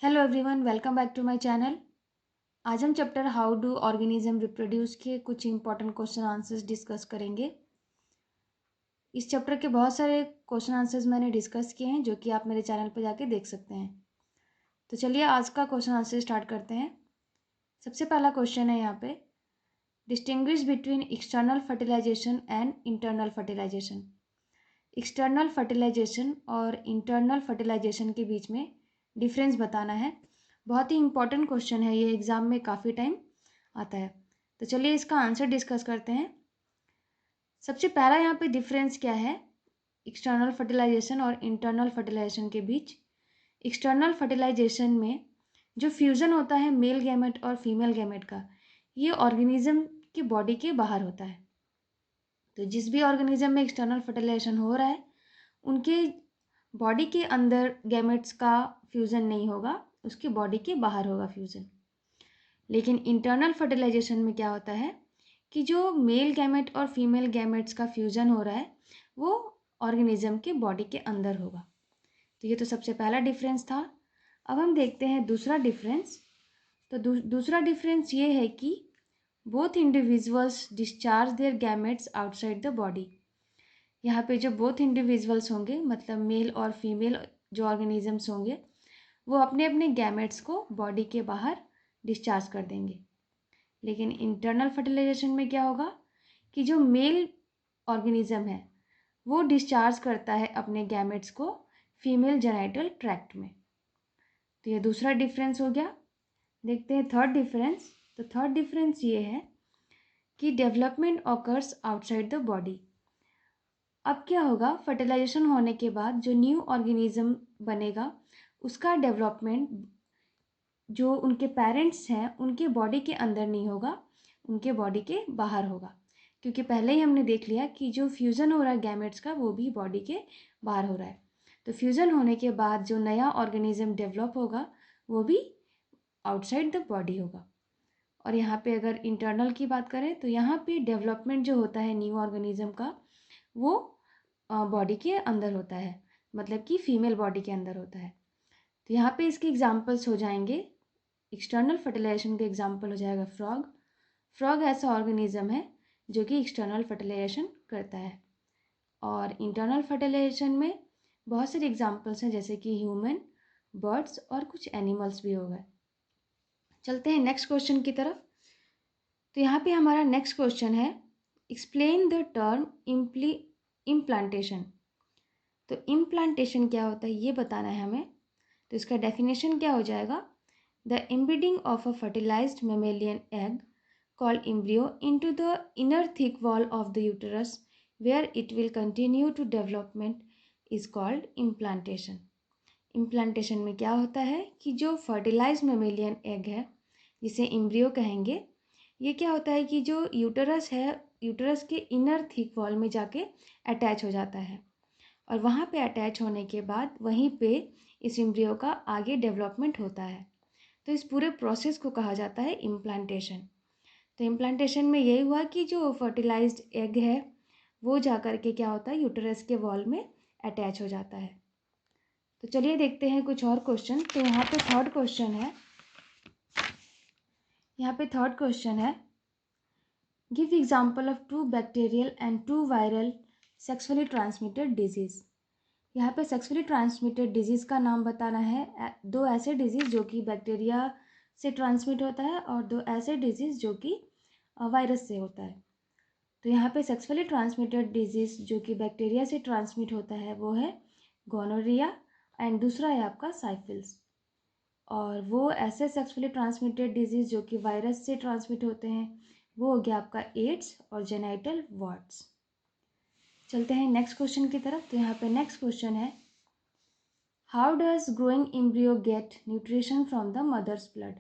Hello everyone, welcome back to my channel. आज हम chapter how do organism reproduce के कुछ इंपॉर्टेंट क्वेश्चन आंसर्स डिस्कस करेंगे। इस चैप्टर के बहुत सारे क्वेश्चन आंसर्स मैंने डिस्कस किए हैं जो कि आप मेरे चैनल पर जाके देख सकते हैं। तो चलिए आज का क्वेश्चन आंसर स्टार्ट करते हैं। सबसे पहला क्वेश्चन है यहाँ पे, distinguish between external fertilisation and internal fertilisation. External fertilisation और इंटरनल फर्टिलाइजेशन के बीच में डिफरेंस बताना है। बहुत ही इंपॉर्टेंट क्वेश्चन है ये, एग्जाम में काफ़ी टाइम आता है। तो चलिए इसका आंसर डिस्कस करते हैं। सबसे पहला यहाँ पे डिफरेंस क्या है एक्सटर्नल फर्टिलाइजेशन और इंटरनल फर्टिलाइजेशन के बीच। एक्सटर्नल फर्टिलाइजेशन में जो फ्यूज़न होता है मेल गैमेट और फीमेल गैमेट का, ये ऑर्गेनिज्म की बॉडी के बाहर होता है। तो जिस भी ऑर्गेनिज्म में एक्सटर्नल फर्टिलाइजेशन हो रहा है उनके बॉडी के अंदर गैमेट्स का फ्यूज़न नहीं होगा, उसकी बॉडी के बाहर होगा फ्यूज़न। लेकिन इंटरनल फर्टिलाइजेशन में क्या होता है कि जो मेल गैमेट और फीमेल गैमेट्स का फ्यूज़न हो रहा है वो ऑर्गेनिज्म के बॉडी के अंदर होगा। तो ये तो सबसे पहला डिफरेंस था। अब हम देखते हैं दूसरा डिफरेंस। तो दूसरा डिफरेंस ये है कि both individuals discharge their gametes outside the body. यहाँ पे जो बोथ इंडिविजुअल्स होंगे मतलब मेल और फीमेल जो ऑर्गेनिजम्स होंगे वो अपने अपने गैमेट्स को बॉडी के बाहर डिस्चार्ज कर देंगे। लेकिन इंटरनल फर्टिलाइजेशन में क्या होगा कि जो मेल ऑर्गेनिज्म है वो डिस्चार्ज करता है अपने गैमेट्स को फीमेल जेनाइटल ट्रैक्ट में। तो ये दूसरा डिफरेंस हो गया। देखते हैं थर्ड डिफरेंस। तो थर्ड डिफरेंस ये है कि development occurs outside the body. अब क्या होगा, फर्टिलाइजेशन होने के बाद जो न्यू ऑर्गेनिज्म बनेगा उसका डेवलपमेंट जो उनके पेरेंट्स हैं उनके बॉडी के अंदर नहीं होगा, उनके बॉडी के बाहर होगा। क्योंकि पहले ही हमने देख लिया कि जो फ्यूज़न हो रहा है गैमेट्स का वो भी बॉडी के बाहर हो रहा है। तो फ्यूज़न होने के बाद जो नया ऑर्गेनिज्म डेवलप होगा वो भी आउटसाइड द बॉडी होगा। और यहाँ पे अगर इंटरनल की बात करें तो यहाँ पे डेवलपमेंट जो होता है न्यू ऑर्गेनिज्म का वो बॉडी के अंदर होता है, मतलब कि फीमेल बॉडी के अंदर होता है। तो यहाँ पे इसके एग्जांपल्स हो जाएंगे, एक्सटर्नल फर्टिलाइजेशन का एग्जांपल हो जाएगा फ्रॉग। फ्रॉग ऐसा ऑर्गेनिज्म है जो कि एक्सटर्नल फर्टिलाइजेशन करता है। और इंटरनल फर्टिलाइजेशन में बहुत सारे एग्जांपल्स हैं जैसे कि ह्यूमन, बर्ड्स और कुछ एनिमल्स भी हो गए। चलते हैं नेक्स्ट क्वेश्चन की तरफ। तो यहाँ पे हमारा नेक्स्ट क्वेश्चन है, एक्सप्लेन द टर्म इम्प्लांटेशन। तो इम्प्लांटेशन क्या होता है ये बताना है हमें। तो इसका डेफिनेशन क्या हो जाएगा, the embedding of a fertilised mammalian egg called embryo into the inner thick wall of the uterus where it will continue to development is called implantation. Implantation में क्या होता है कि जो फर्टिलाइज मेमेलियन एग है जिसे एम्ब्रियो कहेंगे, ये क्या होता है कि जो यूटरस है यूटरस के इनर थिक वॉल में जाके अटैच हो जाता है और वहाँ पे अटैच होने के बाद वहीं पे इस एम्ब्रियो का आगे डेवलपमेंट होता है। तो इस पूरे प्रोसेस को कहा जाता है इम्प्लांटेशन। तो इम्प्लांटेशन में यही हुआ कि जो फर्टिलाइज्ड एग है वो जा कर के क्या होता है यूटरस के वॉल में अटैच हो जाता है। तो चलिए देखते हैं कुछ और क्वेश्चन। तो यहाँ पे थर्ड क्वेश्चन है, give example of 2 bacterial and 2 viral sexually transmitted disease. यहाँ पे सेक्सुअली ट्रांसमिटेड डिजीज़ का नाम बताना है, 2 ऐसे डिजीज़ जो कि बैक्टीरिया से ट्रांसमिट होता है और 2 ऐसे डिजीज़ जो कि वायरस से होता है। तो यहाँ पे सेक्सुअली ट्रांसमिटेड डिजीज़ जो कि बैक्टीरिया से ट्रांसमिट होता है वो है गोनोरिया एंड दूसरा है आपका साइफिल्स। और वो ऐसे सेक्सुअली ट्रांसमिटेड डिजीज़ जो कि वायरस से ट्रांसमिट होते हैं वो हो गया आपका एड्स और जेनाइटल वार्ट्स। चलते हैं नेक्स्ट क्वेश्चन की तरफ। तो यहाँ पे नेक्स्ट क्वेश्चन है, how does growing embryo get nutrition from the mother's blood.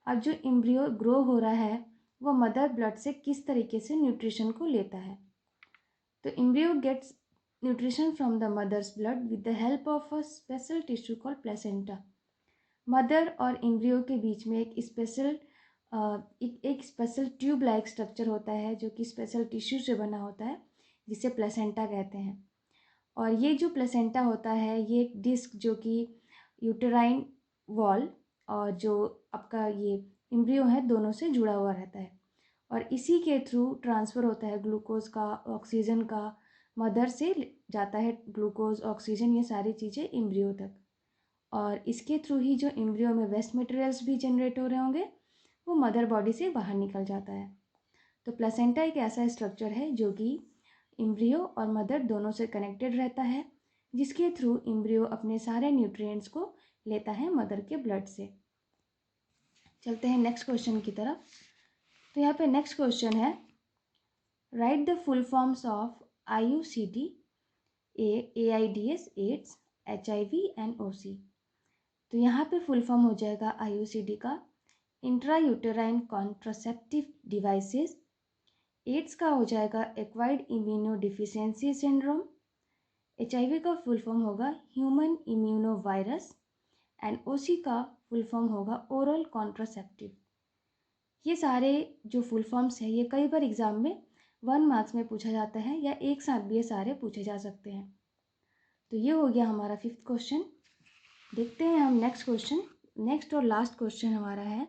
अब जो एम्ब्रियो ग्रो हो रहा है वो मदर ब्लड से किस तरीके से न्यूट्रिशन को लेता है। तो embryo gets nutrition from the mother's blood with the help of a special tissue called placenta. Mother और एम्ब्रियो के बीच में एक स्पेशल ट्यूब लाइक स्ट्रक्चर होता है जो कि स्पेशल टिश्यू से बना होता है जिसे प्लेसेंटा कहते हैं। और ये जो प्लेसेंटा होता है ये एक डिस्क जो कि यूटेराइन वॉल और जो आपका ये एम्ब्रियो है दोनों से जुड़ा हुआ रहता है और इसी के थ्रू ट्रांसफ़र होता है ग्लूकोज का, ऑक्सीजन का। मदर से जाता है ग्लूकोज, ऑक्सीजन, ये सारी चीज़ें एम्ब्रियो तक। और इसके थ्रू ही जो एम्ब्रियो में वेस्ट मटेरियल्स भी जनरेट हो रहे होंगे वो मदर बॉडी से बाहर निकल जाता है। तो प्लेसेंटा एक ऐसा स्ट्रक्चर है जो कि एम्ब्रियो और मदर दोनों से कनेक्टेड रहता है, जिसके थ्रू एम्ब्रियो अपने सारे न्यूट्रिएंट्स को लेता है मदर के ब्लड से। चलते हैं नेक्स्ट क्वेश्चन की तरफ। तो यहाँ पे नेक्स्ट क्वेश्चन है, write the full forms of IUCD, AIDS, AIDS, HIV and OC। तो यहाँ पे फुल फॉर्म हो जाएगा IUCD का intra uterine contraceptive devices, AIDS का हो जाएगा acquired immuno deficiency syndrome, HIV का फुल फॉर्म होगा human immuno virus and OC का फुल फॉर्म होगा ओरल कॉन्ट्रासेप्टिव। ये सारे जो फुल फॉर्म्स हैं ये कई बार एग्जाम में 1 मार्क्स में पूछा जाता है या एक साथ भी ये सारे पूछे जा सकते हैं। तो ये हो गया हमारा 5th क्वेश्चन। देखते हैं हम नेक्स्ट क्वेश्चन। नेक्स्ट और लास्ट क्वेश्चन हमारा है,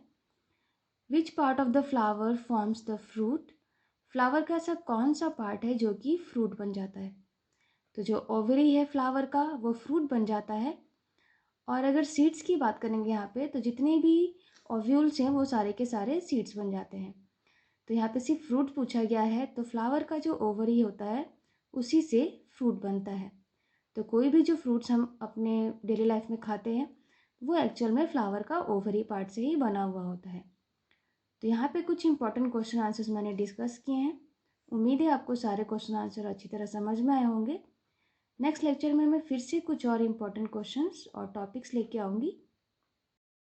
which part of the flower forms the fruit. Flower का ऐसा कौन सा पार्ट है जो कि फ्रूट बन जाता है। तो जो ओवरी है फ्लावर का वो फ्रूट बन जाता है। और अगर सीड्स की बात करेंगे यहाँ पे तो जितने भी ओव्यूल्स हैं वो सारे के सारे सीड्स बन जाते हैं। तो यहाँ पे सिर्फ फ्रूट पूछा गया है, तो फ्लावर का जो ओवरी होता है उसी से फ्रूट बनता है। तो कोई भी जो फ्रूट्स हम अपने डेली लाइफ में खाते हैं वो एक्चुअल में फ्लावर का ओवरी पार्ट से ही बना हुआ होता है। तो यहाँ पे कुछ इंपॉर्टेंट क्वेश्चन आंसर्स मैंने डिस्कस किए हैं। उम्मीद है आपको सारे क्वेश्चन आंसर अच्छी तरह समझ में आए होंगे। नेक्स्ट लेक्चर में मैं फिर से कुछ और इम्पॉर्टेंट क्वेश्चंस और टॉपिक्स लेके आऊँगी।